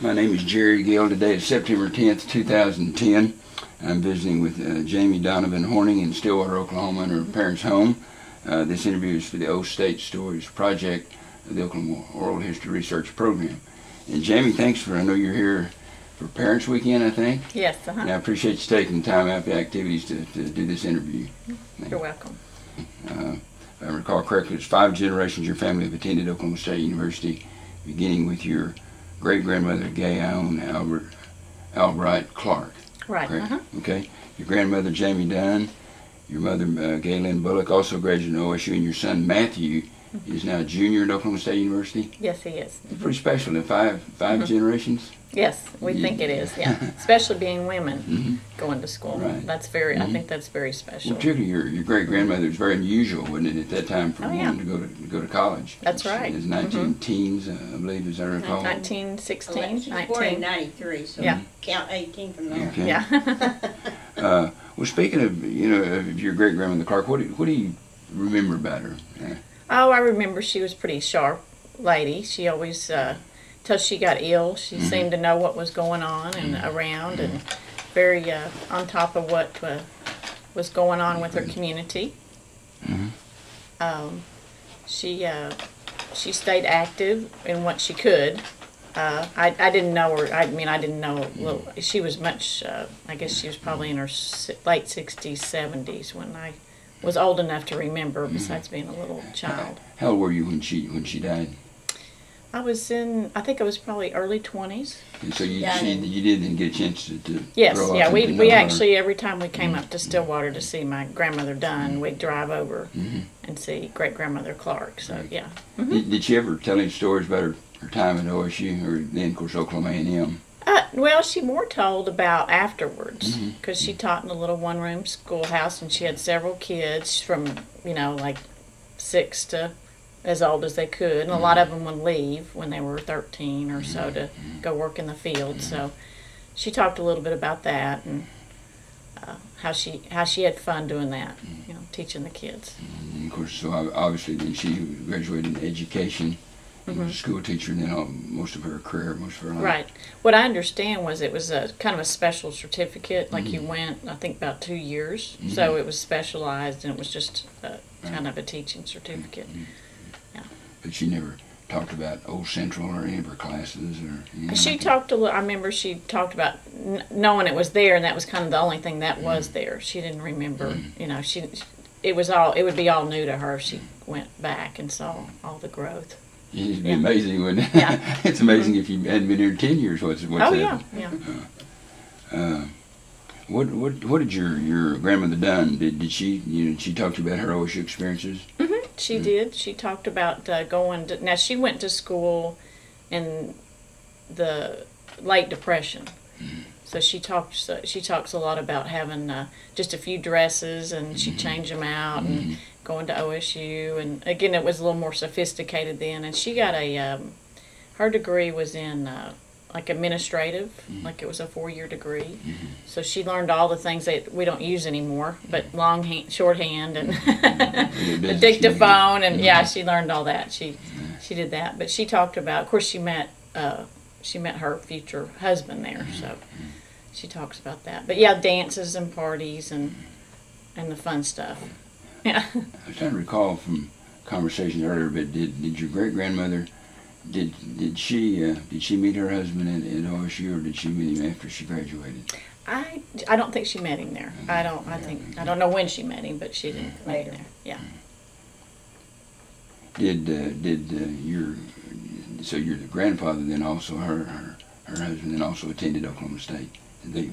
My name is Jerry Gill. Today is September 10th, 2010. I'm visiting with Jamie Donovan Horning in Stillwater, Oklahoma, in her parents' home. This interview is for the Old State Stories Project of the Oklahoma Oral History Research Program. And Jamie, thanks for, I know you're here for Parents Weekend, I think? Yes, And I appreciate you taking time out of the activities to do this interview. You're welcome. If I recall correctly, it's 5 generations your family have attended Oklahoma State University, beginning with your great-grandmother, Gay Albright Clark. Right. Okay. Your grandmother, Jamie Dunn. Your mother, Gaylyn Bullock, also graduated from OSU, and your son, Matthew, is now a junior at Oklahoma State University. Yes, he is. It's pretty special. The five generations. Yes, we think it is. Yeah, especially being women going to school. Right. That's very. I think that's very special. Well, particularly your great grandmother was very unusual, wasn't it, at that time for a woman to go to college? That's right. It was 19 teens, I believe, as I recall. 1916, She was born in 93, so count 18 from there. Okay. Yeah. Well, speaking of of your great grandmother Clark, what do you remember about her? Oh, I remember she was a pretty sharp lady. She always, till she got ill, she seemed to know what was going on and around, and very on top of what was going on with her community. She stayed active in what she could. I didn't know her. I mean, I didn't know. She was much. I guess she was probably in her late 60s, 70s when I was old enough to remember. Besides being a little child. How old were you when she died? I was in. I think I was probably early 20s. And so you didn't get a chance to yes, grow yeah. up We actually every time we came up to Stillwater to see my grandmother Dunn, we'd drive over and see great grandmother Clark. So yeah. Did she ever tell any stories about her time at OSU, or then of course Oklahoma A&M? Well, she more told about afterwards, because she taught in a little one-room schoolhouse, and she had several kids from like 6 to as old as they could, and a lot of them would leave when they were 13 or so to go work in the field. So she talked a little bit about that, and how she had fun doing that, teaching the kids. And of course, so obviously then she graduated in education. Was a school teacher, and then most of her career, most of her life. Right. What I understand was it was a kind of a special certificate. Like you went, I think, about 2 years. So it was specialized, and it was just kind of a teaching certificate. Yeah. But she never talked about Old Central or any of her classes, or anything. She talked a little. I remember she talked about knowing it was there, and that was kind of the only thing that was there. She didn't remember. It would be all new to her. She went back and saw all the growth. It'd be amazing, wouldn't it? Yeah. It's amazing if you hadn't been here 10 years. What's happened? Yeah. What did your grandmother Dunn? Did she she talk to you about her OSU experiences? She did. She talked about going to. Now she went to school in the late Depression, so she talks a lot about having just a few dresses, and she changed them out and going to OSU, and again it was a little more sophisticated then. And she got her degree was in like administrative, like it was a 4-year degree. So she learned all the things that we don't use anymore, but shorthand and the dictaphone, and she learned all that. She did that, but she talked about. Of course, she met her future husband there, so she talks about that. But yeah, dances and parties and the fun stuff. Yeah. I was trying to recall from conversations earlier, but did your great grandmother? Did she meet her husband at OSU, or did she meet him after she graduated? I don't think she met him there. I don't know when she met him, but she didn't meet him there. Yeah. Did your grandfather then also her husband then also attended Oklahoma State? Did they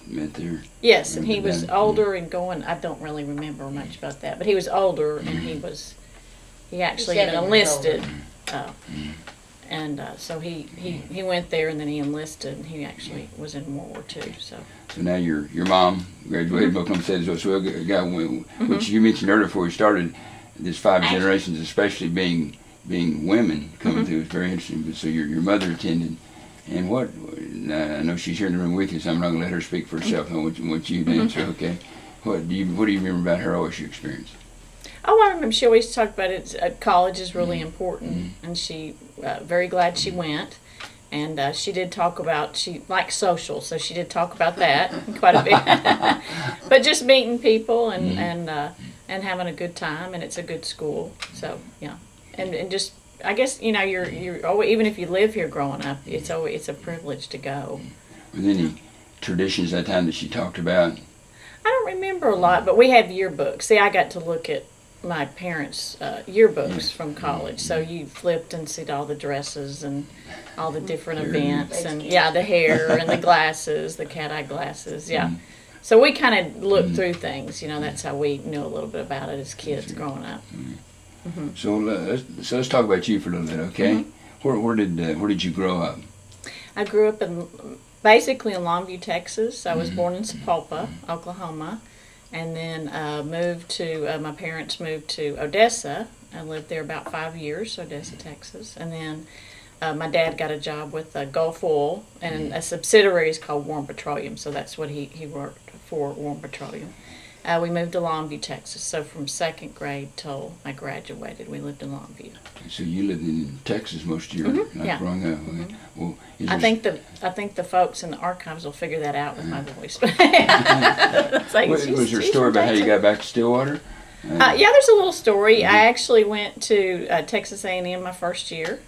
met there? Yes, and he was older and going. I don't really remember much about that, but he was older, and he actually had enlisted. And so he went there, and then he enlisted, and he actually was in World War II. So now your mom graduated from Oklahoma State as well. Which you mentioned earlier before we started. This 5 generations, especially being women coming through, is very interesting. But so your mother attended, and what? I know she's here in the room with you, so I'm not going to let her speak for herself. I want you to answer. Okay. What do you remember about her OSU experience? Oh, I remember she always talked about it. College is really important, and she very glad she went. And she did talk about, she likes social, so she did talk about that quite a bit. But just meeting people and having a good time, and it's a good school. So, yeah. And just, I guess, you know, you're always, even if you live here growing up, it's a privilege to go. Were there any traditions that time that she talked about? I don't remember a lot, but we have yearbooks. See, I got to look at my parents' yearbooks from college, so you flipped and see all the dresses and all the different events, and yeah, the hair and the glasses, the cat-eye glasses, yeah. So we kind of looked through things, you know. That's how we knew a little bit about it as kids growing up. So let's talk about you for a little bit, okay? Where did you grow up? I grew up basically in Longview, Texas. I was born in Sapulpa, Oklahoma. And then my parents moved to Odessa. I lived there about 5 years, Odessa, Texas. And then my dad got a job with Gulf Oil, and a subsidiary is called Warren Petroleum, so that's what he worked for, Warren Petroleum. We moved to Longview, Texas. So from 2nd grade till I graduated, we lived in Longview. So you lived in Texas most of your life growing up. Okay. Well, I think the folks in the archives will figure that out with my voice. Like, was there a story about how you got back to Stillwater? Yeah, there's a little story. I actually went to Texas A&M my first year.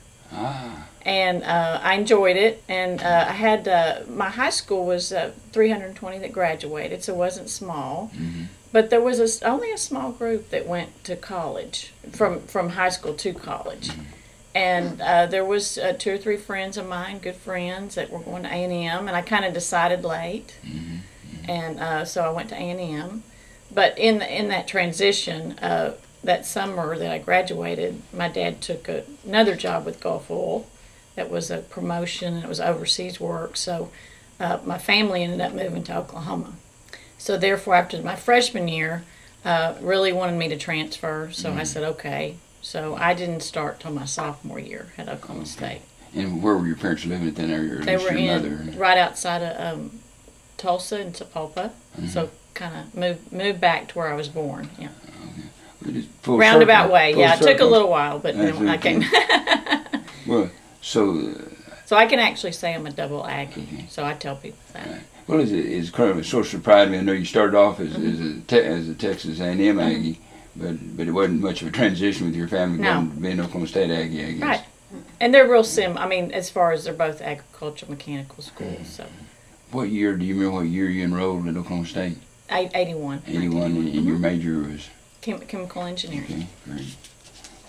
And I enjoyed it, and I had my high school was 320 that graduated, so it wasn't small. But there was only a small group that went to college, from high school to college. And there was 2 or 3 friends of mine, good friends, that were going to A&M, and I kind of decided late. And so I went to A&M. But in that transition, that summer that I graduated, my dad took another job with Gulf Oil. That was a promotion, and it was overseas work. So my family ended up moving to Oklahoma. So therefore, after my freshman year, really wanted me to transfer. So I said, okay. So I didn't start till my sophomore year at Oklahoma State. And where were your parents living at that area? They were right outside of Tulsa in Sapulpa. So kind of moved back to where I was born. Yeah. Roundabout way. Yeah, it took a little while, but then I came. Well, so I can actually say I'm a double Aggie. So I tell people that. Right. Well, it's kind of a source of pride. I mean, I know you started off as a Texas A&M Aggie, but it wasn't much of a transition with your family going to being Oklahoma State Aggie, I guess. Right. And they're real I mean, as far as they're both agricultural mechanical schools. So. What year, do you remember what year you enrolled at Oklahoma State? 81. 81, and your major was? Chemical engineering. Okay,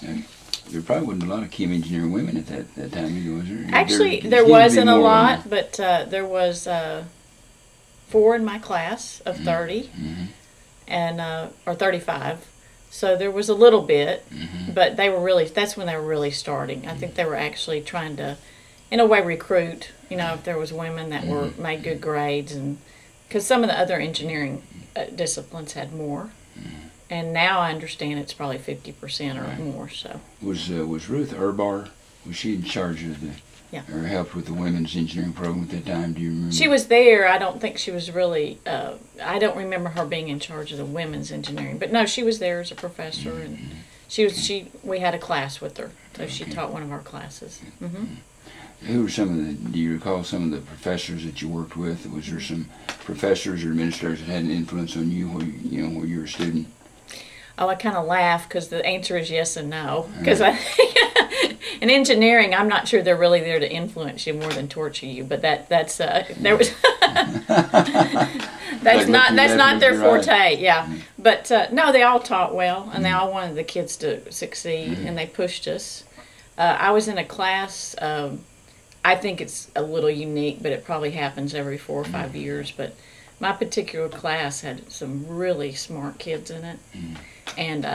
great. There probably wasn't a lot of chem engineering women at that time either, was there? Actually, there wasn't a lot, but there was 4 in my class of 30, and or 35. So there was a little bit, but that's when they were really starting. I think they were actually trying to, in a way, recruit, you know, if there was women that were made good grades, and because some of the other engineering disciplines had more. And now I understand it's probably 50% or more. So was Ruth Urbar, was she in charge of or helped with the women's engineering program at that time? Do you remember? She was there. I don't think she was really. I don't remember her being in charge of the women's engineering. But no, she was there as a professor, and we had a class with her, so she taught one of our classes. Who were do you recall some of the professors that you worked with? Was there some professors or administrators that had an influence on you when you were a student? Oh, I kind of laugh because the answer is yes and no. Because in engineering, I'm not sure they're really there to influence you more than torture you. But that's there was that's not their forte. Yeah, but no, they all taught well, and they all wanted the kids to succeed, and they pushed us. I was in a class. I think it's a little unique, but it probably happens every 4 or 5 years. But my particular class had some really smart kids in it. And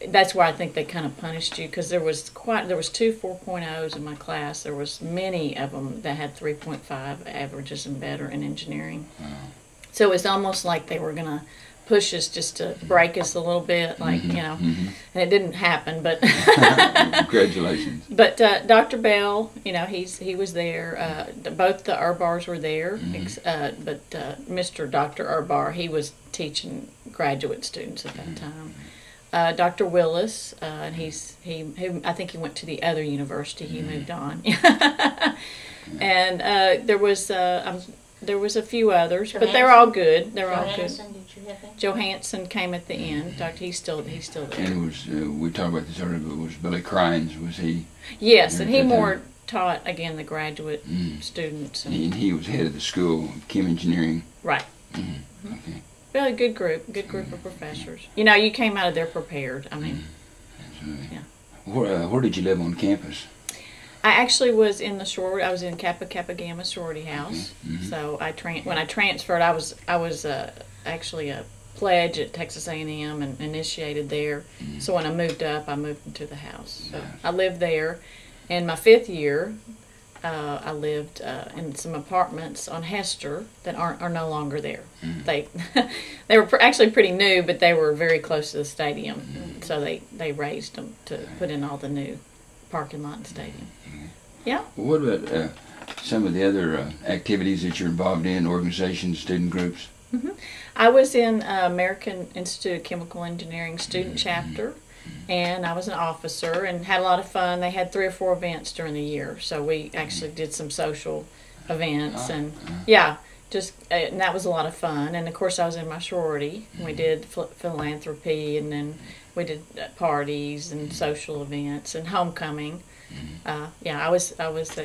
that's why I think they kind of punished you, because there was 2 4.0s in my class. There was many of them that had 3.5 averages and better in engineering. So it was almost like they were going to push us just to break us a little bit, like, and it didn't happen, but congratulations. But Dr. Bell, he was there. Both the Urbars were there, but Mr. Dr. Urbar, he was teaching graduate students at that time. Dr. Willis, and he I think he went to the other university. He moved on, and there was a few others, but they're all good. They're all good. Did you have him? Johansson came at the end. He's still there. And it was we talked about this earlier, but was Billy Crines, was he? Yes, and he more taught again the graduate students. And he was head of the school, chem engineering. Right. Okay. Really good group of professors. You know, you came out of there prepared. I mean, Absolutely. Yeah. Where did you live on campus? I actually was in the sorority. I was in Kappa Kappa Gamma sorority house. So when I transferred, I was actually a pledge at Texas A&M and initiated there. So when I moved up, I moved into the house. So I lived there. In my 5th year, I lived in some apartments on Hester that are no longer there. They were actually pretty new, but they were very close to the stadium. So they raised them to put in all the new parking lot and stadium. Yeah. Well, what about some of the other activities that you're involved in, organizations, student groups? I was in American Institute of Chemical Engineering student chapter, and I was an officer and had a lot of fun. They had 3 or 4 events during the year, so we actually did some social events, and and that was a lot of fun. And of course, I was in my sorority. And we did philanthropy, and then we did parties and social events and homecoming. I was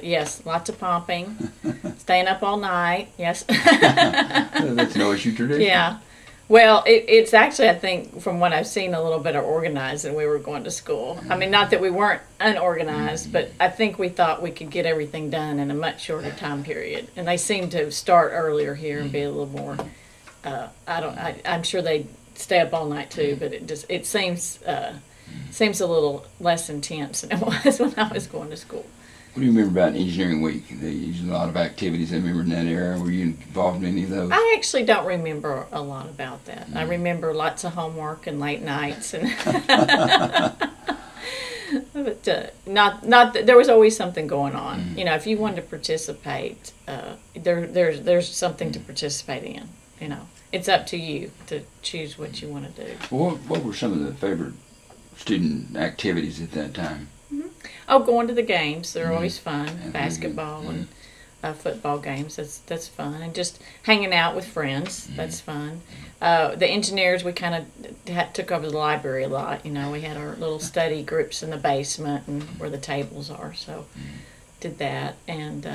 yes, lots of pumping, staying up all night. Yes. That's no issue tradition. Yeah. Well, it's actually, I think, from what I've seen, a little bit of organized than we were going to school. I mean, not that we weren't unorganized, but I think we thought we could get everything done in a much shorter time period. And they seem to start earlier here and be a little more, I'm sure they stay up all night too, but it seems a little less intense than it was when I was going to school. What do you remember about Engineering Week? They used a lot of activities. I remember in that era. Were you involved in any of those? I actually don't remember a lot about that. I remember lots of homework and late nights, and but not. There was always something going on. You know, if you wanted to participate, there's something to participate in. You know, it's up to you to choose what you want to do. Well, what were some of the favorite student activities at that time? Oh, going to the games. They're always fun. Basketball and football games. That's fun. And just hanging out with friends. That's fun. The engineers, we kind of took over the library a lot. You know, we had our little study groups in the basement and where the tables are. So did that. And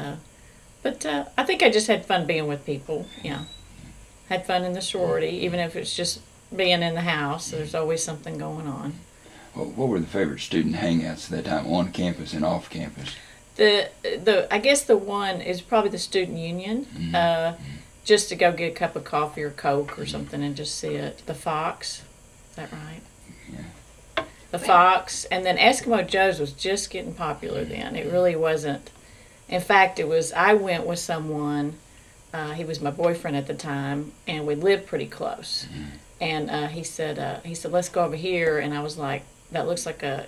but I think I just had fun being with people. Yeah, had fun in the sorority, even if it's just being in the house. There's always something going on. What were the favorite student hangouts at that time, on campus and off campus? I guess the one is probably the student union, just to go get a cup of coffee or Coke or something and just sit. The Fox, is that right? Yeah. The Fox, and then Eskimo Joe's was just getting popular then. It really wasn't. In fact, I went with someone. He was my boyfriend at the time, and we lived pretty close. And he said, let's go over here, and I was like, that looks like a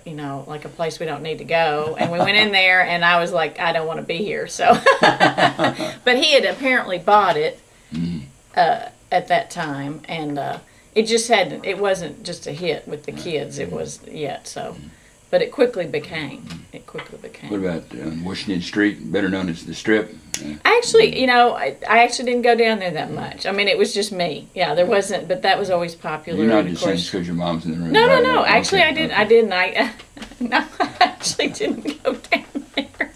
place we don't need to go. And we went in there, and I was like, I don't want to be here. So, but he had apparently bought it at that time, and it wasn't just a hit with the kids. It was yet so. But it quickly became. What about Washington Street, better known as the Strip? Actually, I actually didn't go down there that much. I mean, it was just me. Yeah, there wasn't, but that was always popular. You're not just saying because your mom's in the room. No. Actually, I didn't. No, I actually didn't go down there.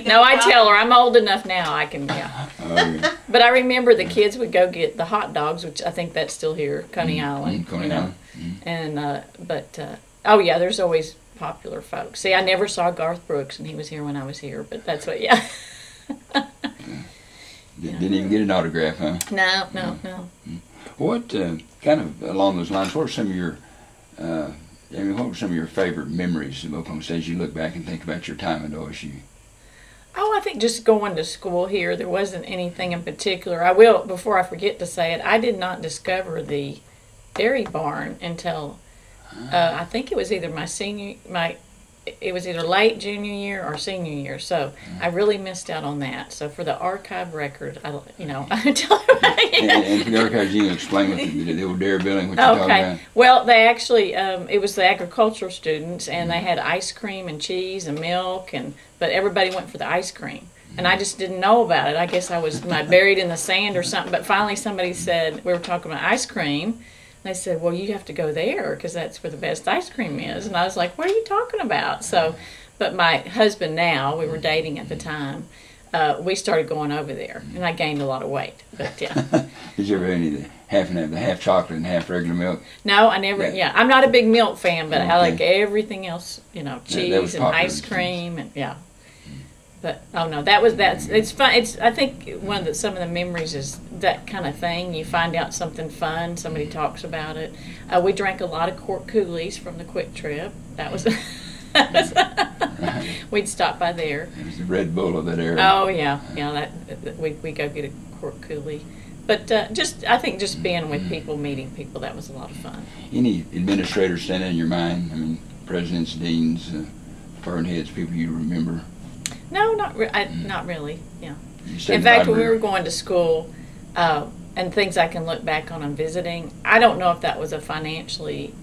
No, I tell her I'm old enough now. I can. Yeah. Okay. But I remember the kids would go get the hot dogs, which I think that's still here, Coney Island. Coney Island. And oh yeah, there's always popular folks. See, I never saw Garth Brooks, and he was here when I was here. But that's what. Yeah. Didn't even get an autograph, huh? No. What kind of along those lines? What were some of your favorite memories of Oklahoma State as you look back and think about your time at OSU? Oh, I think just going to school here, there wasn't anything in particular. I will, before I forget to say it, I did not discover the dairy barn until I think it was either my it was either late junior year or senior year, so I really missed out on that. So for the archive record, I tell everybody. And for the archives, you can explain what the old dairy building, what you're talking about. Well, they actually, it was the agricultural students, and they had ice cream and cheese and milk, but everybody went for the ice cream. And I just didn't know about it. I guess I was buried in the sand or something. But finally somebody said, we were talking about ice cream. They said, well, you have to go there because that's where the best ice cream is. And I was like, what are you talking about? So, but my husband now, we were dating at the time, we started going over there. And I gained a lot of weight. But yeah. Did you ever have any of the half chocolate and half regular milk? No, I never, I'm not a big milk fan, but I like everything else, cheese and ice cream and But it's fun. I think some of the memories is that kind of thing. You find out something fun, somebody talks about it. We drank a lot of quart coolies from the Quick Trip. That was we'd stop by there. It was the Red Bull of that era. Oh yeah. We go get a quart coolie. But I think just being with people, meeting people, that was a lot of fun. Any administrators stand in your mind? I mean, presidents, deans, department heads, people you remember? No, not really. Yeah. In fact, when we were going to school, and things I can look back on and visiting, I don't know if that was a financially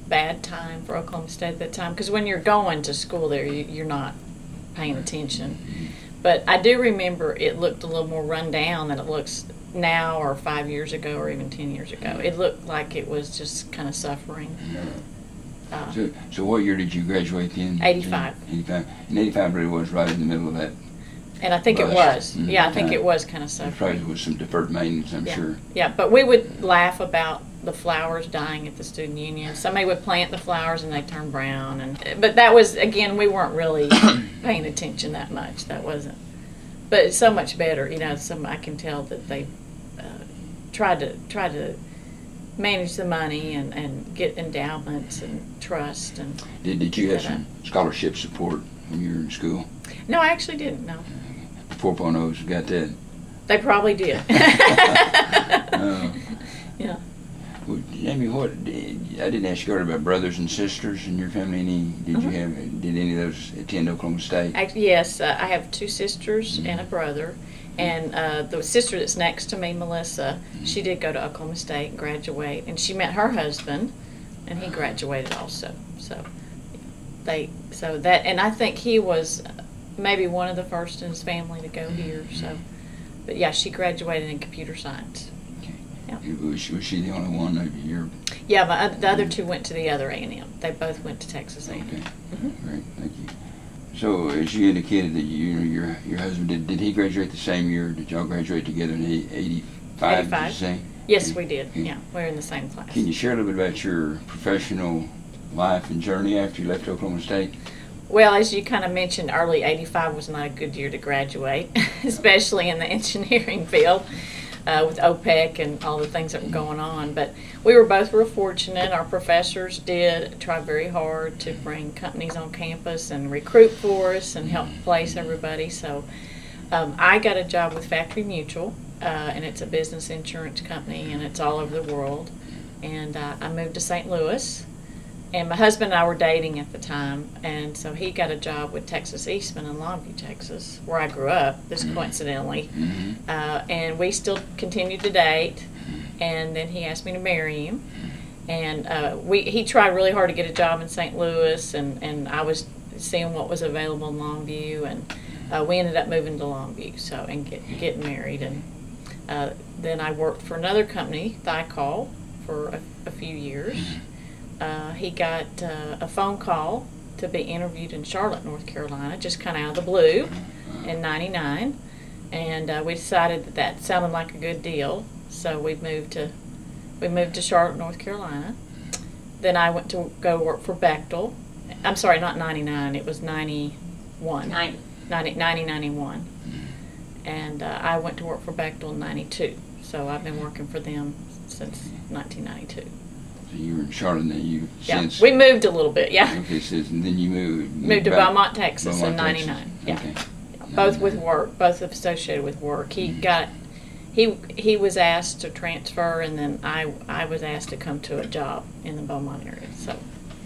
bad time for Oklahoma State at that time, because when you're going to school there, you're not paying attention. But I do remember it looked a little more run down than it looks now or 5 years ago or even 10 years ago. It looked like it was just kind of suffering. So what year did you graduate in? 85. 85. And 85 really was right in the middle of that. And I think it was. Yeah, I think it was kind of suffering. Probably was some deferred maintenance, I'm sure. Yeah, but we would laugh about the flowers dying at the student union. Somebody would plant the flowers and they turn brown. But that was, again, we weren't really paying attention that much. That wasn't. But it's so much better. I can tell that they tried to manage the money and get endowments and trust. And did you have some scholarship support when you were in school? No, I actually didn't, no. 4.0s got that? They probably did. Yeah. Well, Jamie, I didn't ask you earlier about brothers and sisters in your family. Did any of those attend Oklahoma State? Yes, I have 2 sisters and a brother. And the sister that's next to me, Melissa, she did go to Oklahoma State and graduate. And she met her husband, and he graduated also. And I think he was maybe one of the first in his family to go here. So, but yeah, she graduated in computer science. Okay. Yeah. Was she the only one of your? Yeah, the other 2 went to the other A&M. They both went to Texas A&M. Okay. Great, thank you. So, as you indicated that your husband did he graduate the same year? Did y'all graduate together in 85? 85. Did you say? Yes, we did. Okay. Yeah, we were in the same class. Can you share a little bit about your professional life and journey after you left Oklahoma State? Well, as you kind of mentioned, early 85 was not a good year to graduate, especially in the engineering field with OPEC and all the things that were going on. But we were fortunate. Our professors did try very hard to bring companies on campus and recruit for us and help place everybody. So I got a job with Factory Mutual, and it's a business insurance company, and it's all over the world. And I moved to St. Louis. And my husband and I were dating at the time, and so he got a job with Texas Eastman in Longview, Texas, where I grew up, this coincidentally. And we still continued to date, and then he asked me to marry him. And he tried really hard to get a job in St. Louis, and I was seeing what was available in Longview, and we ended up moving to Longview and getting married. And then I worked for another company, Thiokol, for a few years. He got a phone call to be interviewed in Charlotte, North Carolina, just kind of out of the blue in '99, and we decided that sounded like a good deal, so we moved to Charlotte, North Carolina. Then I went to go work for Bechtel. I'm sorry, not '99, it was '91. 91. And I went to work for Bechtel in '92, so I've been working for them since 1992. So you were in Charlotte, and then since we moved a little bit, yeah. Okay, so and then you moved to Beaumont, Texas in '99. Texas. Yeah. Okay. Both with work, both associated with work. He was asked to transfer, and then I was asked to come to a job in the Beaumont area. So.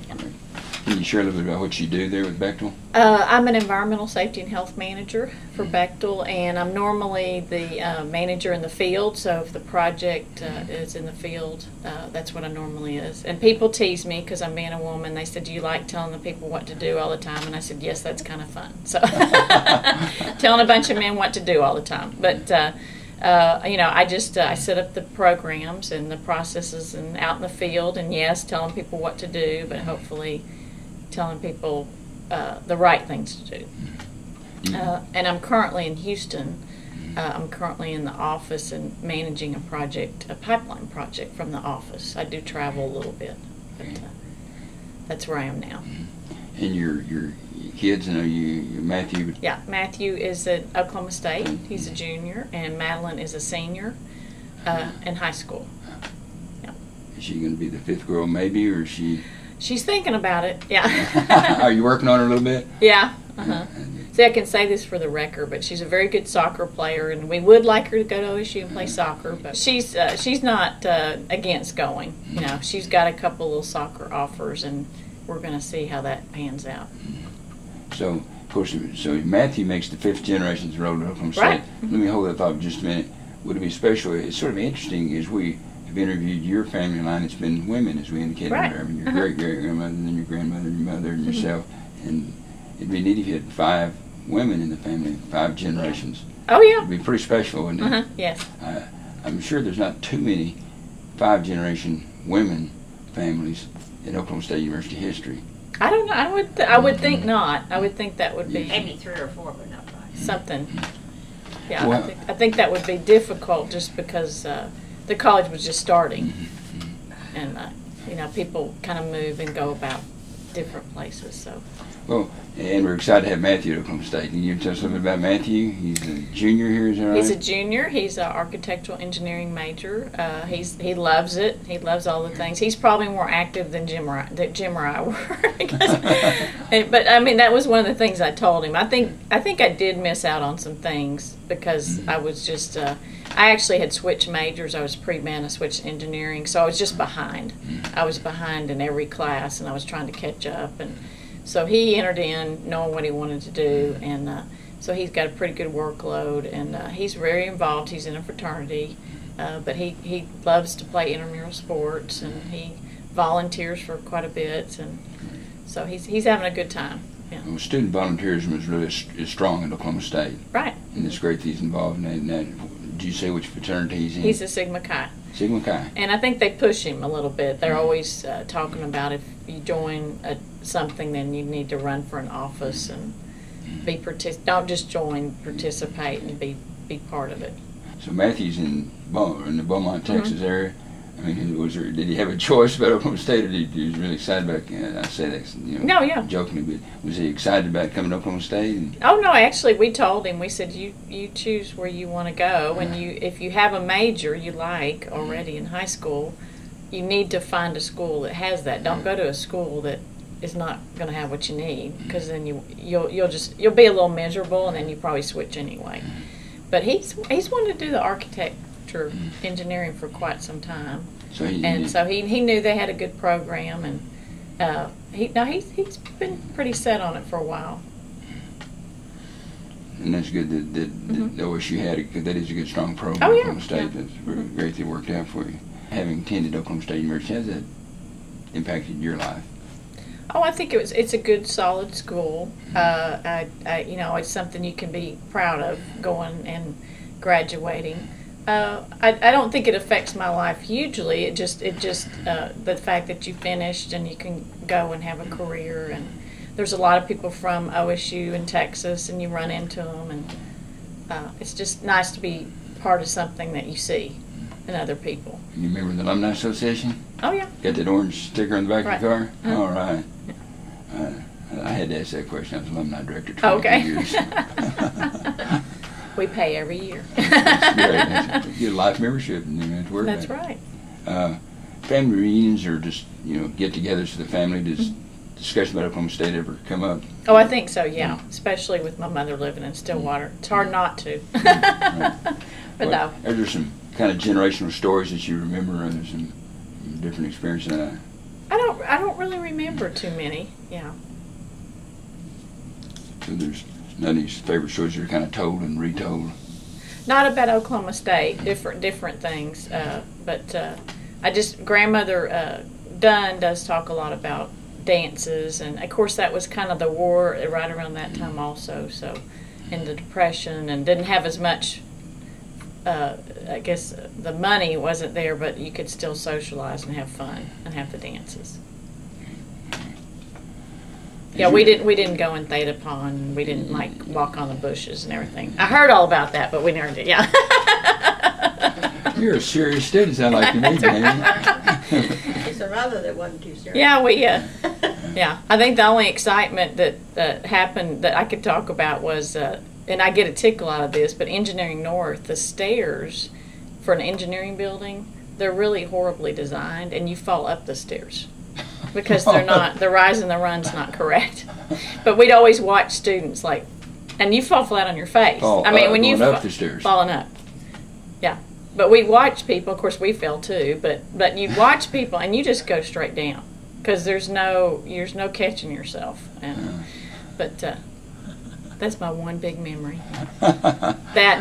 Yeah. Right. Can you share a little bit about what you do there with Bechtel? I'm an environmental safety and health manager for Bechtel, and I'm normally the manager in the field. So if the project is in the field, that's what I normally is. And people tease me because I'm being a woman. They said, "Do you like telling the people what to do all the time?" And I said, "Yes, that's kind of fun." So telling a bunch of men what to do all the time. But you know, I set up the programs and the processes and out in the field, and yes, telling people what to do, but hopefully telling people the right things to do. And I'm currently in Houston. I'm currently in the office and managing a pipeline project from the office. I do travel a little bit, but that's where I am now. And your kids, I know Matthew. Yeah, Matthew is at Oklahoma State. He's a junior, and Madeline is a senior in high school. Yeah. Is she going to be the fifth girl, maybe, or is she? She's thinking about it. Yeah. Are you working on her a little bit? Yeah. See, I can say this for the record, but she's a very good soccer player, and we would like her to go to OSU and play soccer. But she's not against going. You know, she's got a couple little soccer offers, and we're going to see how that pans out. So, of course, Matthew makes the fifth generation's road to Oklahoma State. Right. Let me hold that thought for just a minute. Would it be special? It's sort of interesting as we have interviewed your family line. It's been women, as we indicated earlier. I mean, your great-great-grandmother, and then your grandmother, and your mother, and yourself. And it'd be neat if you had 5 women in the family, 5 generations. Oh, yeah. It'd be pretty special, wouldn't it? Yes. I'm sure there's not too many 5-generation women families in Oklahoma State University history. I don't know. I would think not. I would think that would be Maybe 3 or 4, but not 5. something. Yeah, Well, I think that would be difficult just because the college was just starting, and you know, people kind of move and go about different places. So. Well, and we're excited to have Matthew at Oklahoma State. Can you tell us something about Matthew? He's a junior here, is that right? He's a junior. He's an architectural engineering major. He loves it. He loves all the things. He's probably more active than Jim or I were. But I mean, that was one of the things I told him. I think I did miss out on some things because I was just. I actually had switched majors. I was pre-med. I switched to engineering, so I was just behind. I was behind in every class, and I was trying to catch up. And so he entered in knowing what he wanted to do, and so he's got a pretty good workload, and he's very involved. He's in a fraternity, but he loves to play intramural sports, and he volunteers for quite a bit, and so he's having a good time. Yeah. Well, student volunteerism is strong at Oklahoma State. Right. And it's great that he's involved in that. Did you say which fraternity he's in? He's a Sigma Chi. Sigma Chi. And I think they push him a little bit. They're always talking about if you join something, then you need to run for an office and don't just join, participate, and be part of it. So Matthew's in the Beaumont, Texas area. I mean, did he have a choice about Oklahoma State, or he was really excited about? I say that, No, yeah. jokingly, but was he excited about coming to Oklahoma State? Oh no, actually, we told him. We said you choose where you want to go, and if you have a major you like already in high school, you need to find a school that has that. Don't go to a school that is not going to have what you need, because then you'll be a little miserable, and then you probably switch anyway. But he's wanted to do the architecture engineering for quite some time. So he knew they had a good program, and he's been pretty set on it for a while. And that's good that OSU had it, because that is a good, strong program Oh, at yeah. Oklahoma State. Yeah. That's great that it worked out for you. Having attended Oklahoma State University, has that impacted your life? Oh, I think it's a good, solid school. It's something you can be proud of, going and graduating. I don't think it affects my life hugely. It just the fact that you finished and you can go and have a career. And there's a lot of people from OSU in Texas, and you run into them, and it's just nice to be part of something that you see in other people. You remember the Alumni Association? Oh yeah. Got that orange sticker on the back of your car? Uh-huh. All right. I had to ask that question. I was alumni director 22 Okay. years. We pay every year. That's great. You get a life membership, and you don't have to worry That's about it. right. Family reunions, or just get-togethers for the family. Does discussion about Oklahoma State ever come up? Oh, I think so. Yeah, especially with my mother living in Stillwater, it's hard not to. But no. Are there some kind of generational stories that you remember, or there's some different experiences? don't really remember too many. Yeah. So there's none of these favorite stories that are kind of told and retold. Not about Oklahoma State, different things. But I just grandmother Dunn does talk a lot about dances, and of course that was kind of the war right around that time also. So, and the Depression, and didn't have as much. I guess the money wasn't there, but you could still socialize and have fun and have the dances. Yeah, we didn't go in Theta Pond. We didn't like walk on the bushes and everything. I heard all about that, but we never did. Yeah. You're a serious student, sound like to me, Jamie. It's a mother that wasn't too serious. Yeah, yeah. I think the only excitement that happened that I could talk about was, and I get a tickle out of this, but Engineering North, the stairs for an engineering building, they're really horribly designed, and you fall up the stairs. Because the rise and the run's not correct. But we'd always watch students and you fall flat on your face. When you up the stairs. Falling up. Yeah. But we'd watch people, of course we fell too, but you watch people and you just go straight down. Because there's no catching yourself. But that's my one big memory. That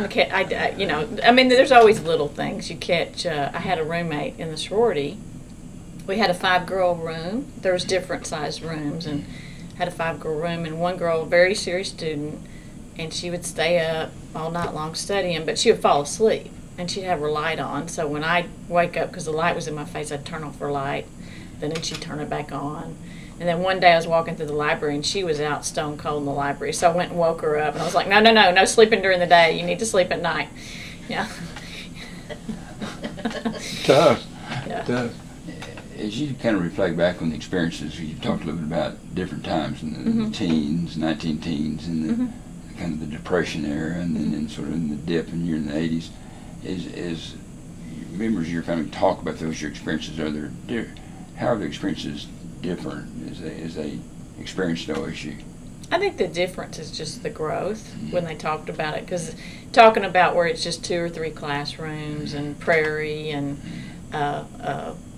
and there's always little things you catch. I had a roommate in the sorority. We had a 5-girl room. There was different sized rooms, and had a 5-girl room. And one girl, a very serious student, and she would stay up all night long studying, but she would fall asleep, and she'd have her light on. So when I'd wake up, because the light was in my face, I'd turn off her light. Then she'd turn it back on. And then one day I was walking through the library, and she was out stone cold in the library. So I went and woke her up, and I was like, no sleeping during the day. You need to sleep at night. Yeah. Tough. Yeah. Tough. As you kind of reflect back on the experiences, you've talked a little bit about different times in the teens, 19 teens, and the kind of the Depression era, and then sort of in the dip, and you're in the 80s. As members of your family talk about those your experiences, how are the experiences different as they experienced at OSU? I think the difference is just the growth when they talked about it, because talking about where it's just 2 or 3 classrooms and prairie and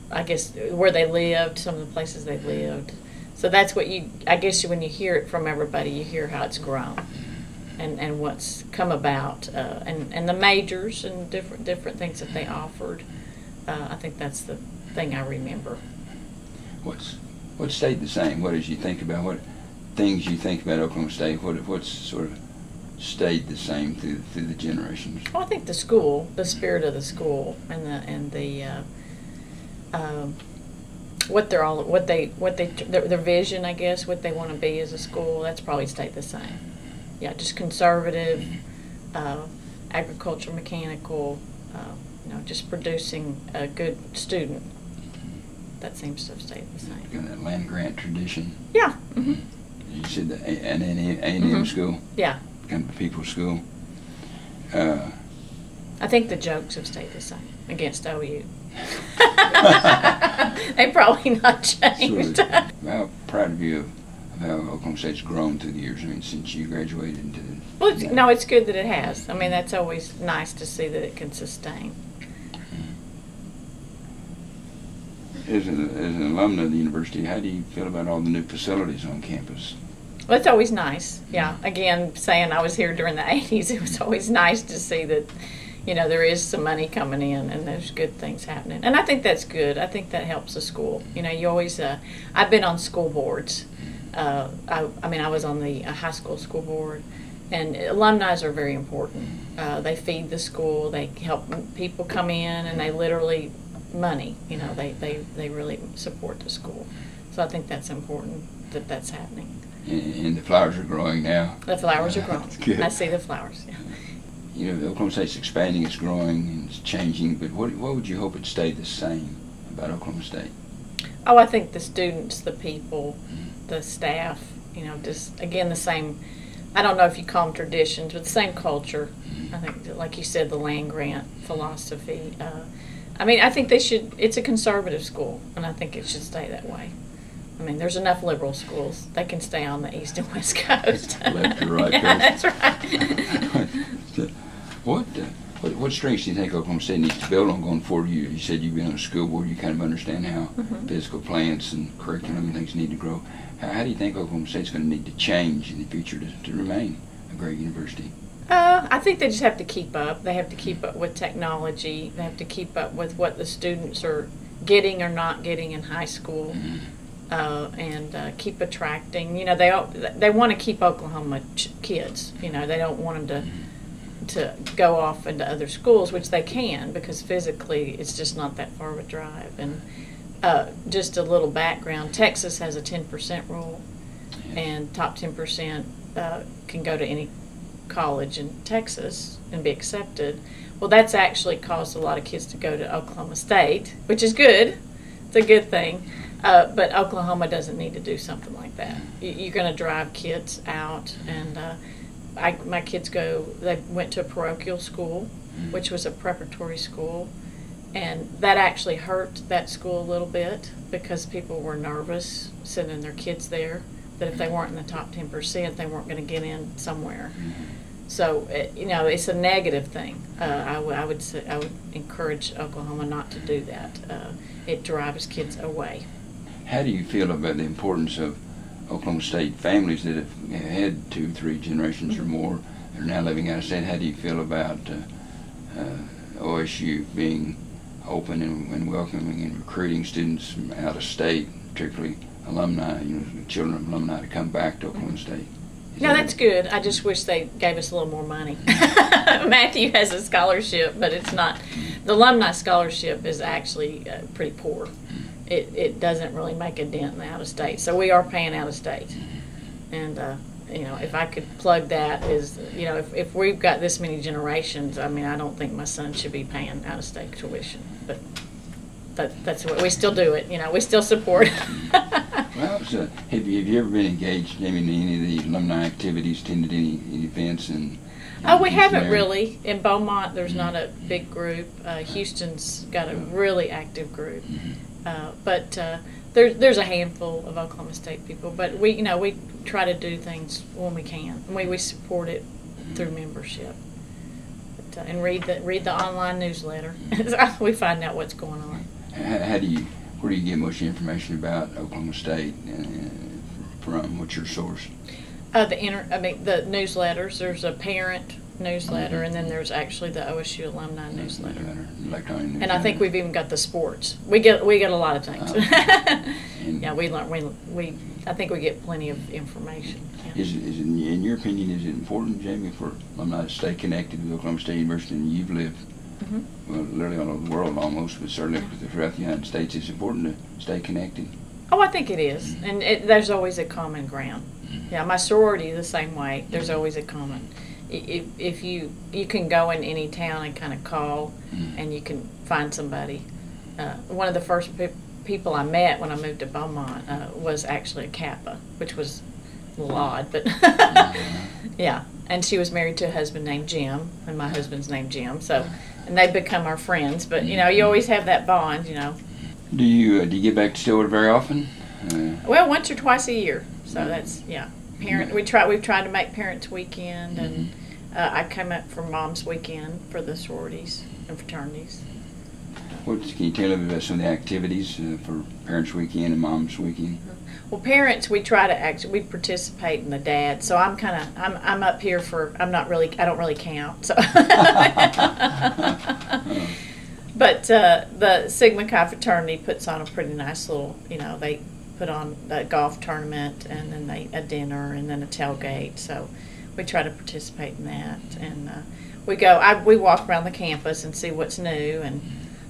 I guess where they lived, some of the places they lived. So that's what I guess when you hear it from everybody, you hear how it's grown and what's come about, and the majors and different things that they offered. I think that's the thing I remember. What stayed the same? What as you think about what things you think about Oklahoma State? What's sort of stayed the same through the generations? Well, I think the school, the spirit of the school, and their vision, I guess, what they want to be as a school, that's probably stayed the same. Yeah, just conservative, agriculture, mechanical, just producing a good student. That seems to have stayed the same. Kind of that land grant tradition. Yeah. You said the A&M school. Yeah. Kind of a people's school. I think the jokes have stayed the same against OU. They probably not changed. How proud of you of how Oklahoma State's grown through the years? I mean, since you graduated into the... Well, it's good that it has. I mean, that's always nice to see that it can sustain. As an alumna of the university, how do you feel about all the new facilities on campus? Well, it's always nice. Yeah. Again, saying I was here during the 80s, it was always nice to see that, there is some money coming in and there's good things happening. And I think that's good. I think that helps the school. You always, I've been on school boards. I was on the high school board, and alumni are very important. They feed the school, they help people come in, and they literally money. They really support the school. So I think that's important that that's happening. And the flowers are growing now. The flowers are growing. Good. I see the flowers. Yeah. Oklahoma State's expanding, it's growing, and it's changing, but what would you hope it stayed the same about Oklahoma State? Oh, I think the students, the people, the staff, just, again, the same, I don't know if you call them traditions, but the same culture. I think, like you said, the land grant philosophy. I think it's a conservative school, and I think it should stay that way. There's enough liberal schools. They can stay on the East and West Coast. Left to right yeah, coast. That's right. What What strengths do you think Oklahoma State needs to build on going forward? You said you've been on the school board. You kind of understand how physical plants and curriculum and things need to grow. How do you think Oklahoma State's going to need to change in the future to remain a great university? I think they just have to keep up. They have to keep up with technology. They have to keep up with what the students are getting or not getting in high school, and keep attracting. You know, they want to keep Oklahoma kids. You know, they don't want them to go off into other schools, which they can because physically it's just not that far of a drive. And just a little background: Texas has a 10% rule, and top 10% can go to any college in Texas and be accepted. Well, that's actually caused a lot of kids to go to Oklahoma State, which is good. It's a good thing. But Oklahoma doesn't need to do something like that. You're going to drive kids out. And my kids they went to a parochial school, which was a preparatory school. And that actually hurt that school a little bit because people were nervous sending their kids there, that if they weren't in the top 10%, they weren't going to get in somewhere. So, you know, it's a negative thing. I would encourage Oklahoma not to do that. It drives kids away. How do you feel about the importance of Oklahoma State families that have had 2, 3 generations or more that are now living out of state? How do you feel about OSU being open and welcoming and recruiting students from out of state, particularly alumni, children of alumni, to come back to Oklahoma State? No, that's good. I just wish they gave us a little more money. Matthew has a scholarship, but it's not. The alumni scholarship is actually pretty poor. It doesn't really make a dent in the out of state. So we are paying out of state. And, if I could plug that is, if we've got this many generations, I mean, I don't think my son should be paying out of state tuition. But that's what we still do it. We still support. Well, so have you ever been engaged in any of the alumni activities, attended any events? We haven't really. In Beaumont, there's not a big group. Houston's got a really active group. But there's a handful of Oklahoma State people. But we try to do things when we can. We support it through membership. But, and read the online newsletter. We find out what's going on. Where do you get most information about Oklahoma State from? What's your source? The newsletters. There's a parent newsletter, and then there's actually the OSU alumni newsletter. And I think we've even got the sports. We get a lot of things. Yeah, we learn. I think we get plenty of information. Yeah. Is it, in your opinion, is it important, Jamie, for alumni to stay connected with Oklahoma State University? And you've lived well, literally all over the world almost, but certainly throughout the United States. It's important to stay connected. Oh, I think it is, and there's always a common ground. Yeah, my sorority is the same way. There's always a common. If you can go in any town and kind of call, and you can find somebody. One of the first people I met when I moved to Beaumont was actually a Kappa, which was a little odd, but yeah. And she was married to a husband named Jim, and my husband's named Jim. So, and they've become our friends. But you always have that bond. Do you get back to Stillwater very often? Well, once or twice a year. So that's Parent. We've tried to make Parents Weekend, and I come up for Mom's Weekend for the sororities and fraternities. Can you tell me about some of the activities for Parents Weekend and Mom's Weekend? Well, parents, we try to we participate in the dad. So I'm up here I don't really count. So, but the Sigma Chi fraternity puts on a pretty nice little, they put on a golf tournament and then a dinner and then a tailgate. So we try to participate in that, and we walk around the campus and see what's new, and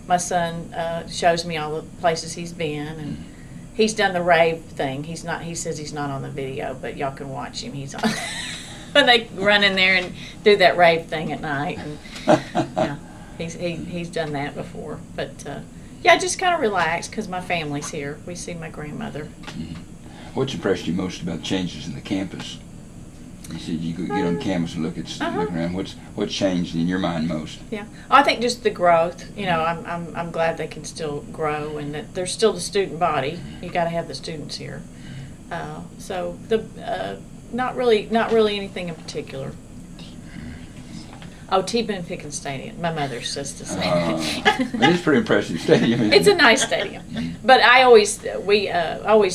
my son shows me all the places he's been, and he's done the rave thing. He says he's not on the video, but y'all can watch him. He's on when they run in there and do that rave thing at night, and he's done that before. But just kind of relax because my family's here. We see my grandmother. What's impressed you most about changes in the campus? You said you could get on campus and look around. What's changed in your mind most? Yeah, I think just the growth. I'm glad they can still grow, and that there's still the student body. You got to have the students here. So not really anything in particular. Oh, T-Boone Pickens Stadium. My mother says the same. But it's a pretty impressive stadium. Isn't It's it? a nice stadium. But I always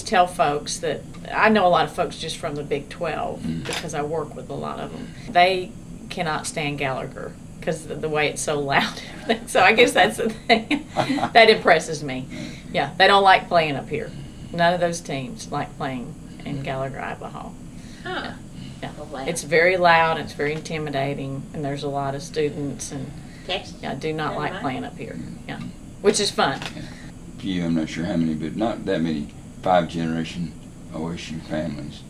tell folks that I know a lot of folks just from the Big 12 because I work with a lot of them. They cannot stand Gallagher because the way it's so loud. So I guess that's the thing that impresses me. Yeah, they don't like playing up here. None of those teams like playing in Gallagher Iba Hall. Huh. Yeah. Wow. It's very loud, it's very intimidating, and there's a lot of students, and Texas. I do not Never like mind. playing up here. Yeah, which is fun. Few, I'm not sure how many, but not that many 5-generation OSU families.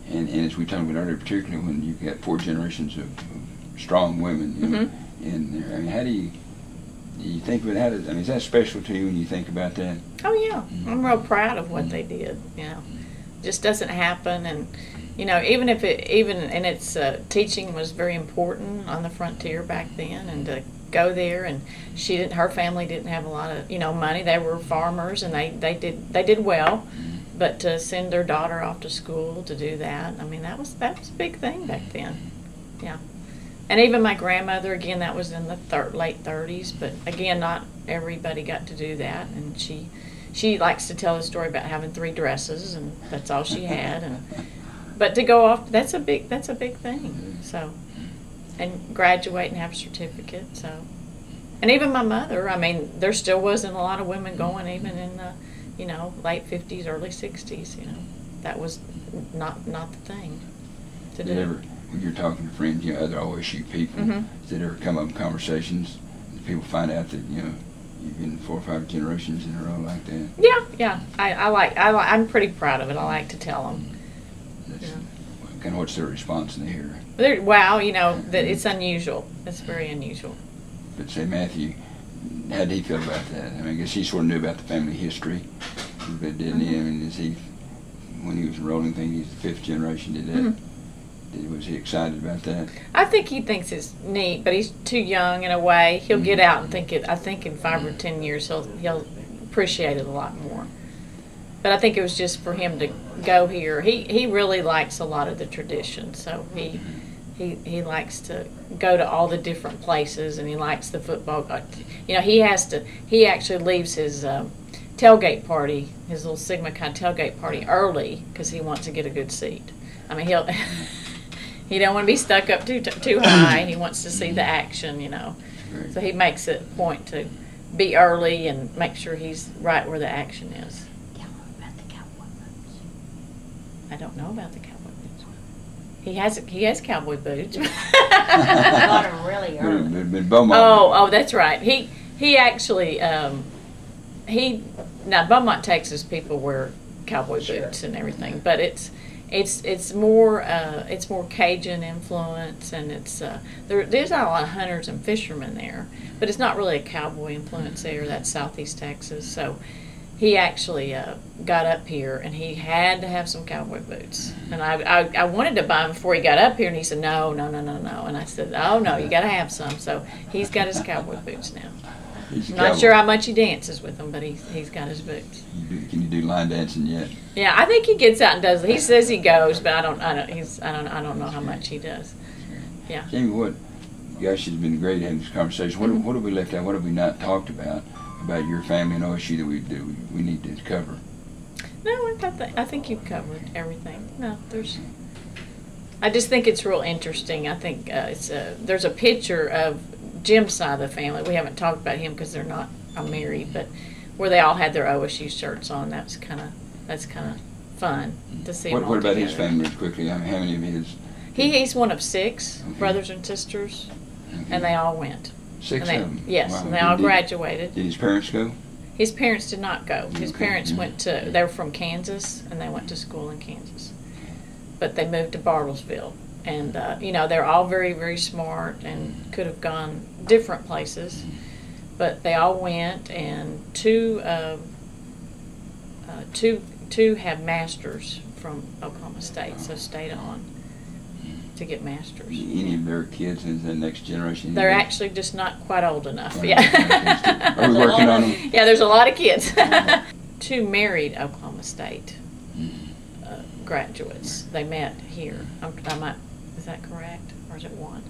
And as we talked about earlier, particularly when you've got 4 generations of strong women, you know, in there. I mean, how do you think about how? I mean, is that special to you when you think about that? Oh yeah, I'm real proud of what they did. You know, just doesn't happen, and you know, even if its teaching was very important on the frontier back then, and to go there, and her family didn't have a lot of money. They were farmers, and they did well, but to send their daughter off to school to do that, I mean, that was a big thing back then. Yeah. And even my grandmother, again, that was in the late 30s, but again, not everybody got to do that. And she likes to tell a story about having 3 dresses, and that's all she had. But to go off, that's a big thing. So, and graduate and have a certificate. So, and even my mother, I mean, there still wasn't a lot of women going, even in the late 50s, early 60s. That was not the thing to do. When you're talking to friends, other OSU people, does it ever come up in conversations? Do people find out that you've been 4 or 5 generations in a row like that? Yeah. I'm pretty proud of it. I like to tell them. Kind of what's their response when they hear? Wow, that it's unusual. It's very unusual. But say, Matthew, how did he feel about that? I mean, I guess he sort of knew about the family history, but didn't he? I mean, when he was enrolling things, he's the 5th generation. Was he excited about that? I think he thinks it's neat, but he's too young in a way. He'll get out and think it. I think in 5 or 10 years he'll appreciate it a lot more. But I think it was just for him to go here. He really likes a lot of the tradition, so he likes to go to all the different places, and he likes the football. He actually leaves his tailgate party, his little Sigma Chi tailgate party early because he wants to get a good seat. I mean, he don't want to be stuck up too high. He wants to see the action, So he makes it a point to be early and make sure he's right where the action is. Tell him about the cowboy boots. I don't know about the cowboy boots. He has cowboy boots. Got him really early. But Beaumont. Oh, that's right. He actually now Beaumont, Texas, people wear cowboy boots and everything, but it's more Cajun influence, and there's not a lot of hunters and fishermen there, but it's not really a cowboy influence there. That's Southeast Texas. So he actually got up here, and he had to have some cowboy boots. And I wanted to buy them before he got up here, and he said no. And I said, oh no, you got to have some. So he's got his cowboy boots now. I'm not sure how much he dances with them, but he's got his boots. Can you do line dancing yet? Yeah, I think he gets out and does. He says he goes, but I don't know how much he does. Yeah. Jamie, gosh, it's been great having this conversation. What have we left out? What have we not talked about your family and OSU that we need to cover? No, I think you've covered everything. No, I just think it's real interesting. I think there's a picture of Jim's side of the family. We haven't talked about him because they're not married, but where they all had their OSU shirts on. That's kind of fun to see. What about his family, quickly? I mean, how many of his? He's one of 6 brothers and sisters, and they all went. 6 of them? Yes, Wow. And they all graduated. Did his parents go? His parents did not go. His parents they were from Kansas, and they went to school in Kansas. But they moved to Bartlesville. And, they're all very, very smart and could have gone different places. But they all went, and two have masters from Oklahoma State, so stayed on to get masters. Any of their kids in the next generation? They're actually just not quite old enough. Yeah. Are we working on them? Yeah, there's a lot of kids. 2 married Oklahoma State graduates. They met here. Is that correct, or is it 1?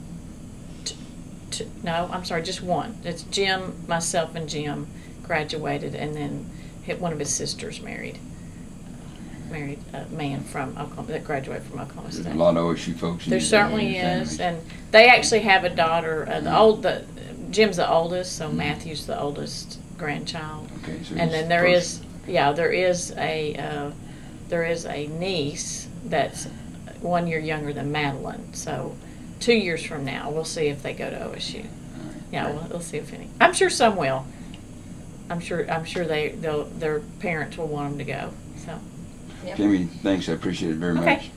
no, I'm sorry, just one. It's Jim, myself, and Jim graduated, and then one of his sisters married a man from Oklahoma that graduated from Oklahoma State. There's a lot of OSU folks. There certainly is, and they actually have a daughter. Jim's the oldest, so Matthew's the oldest grandchild. Okay, so and then there is a niece that's 1 year younger than Madeline. So 2 years from now, we'll see if they go to OSU. Yeah, we'll see if any. I'm sure some will. I'm sure their parents will want them to go. So. Jamie, thanks. I appreciate it very much.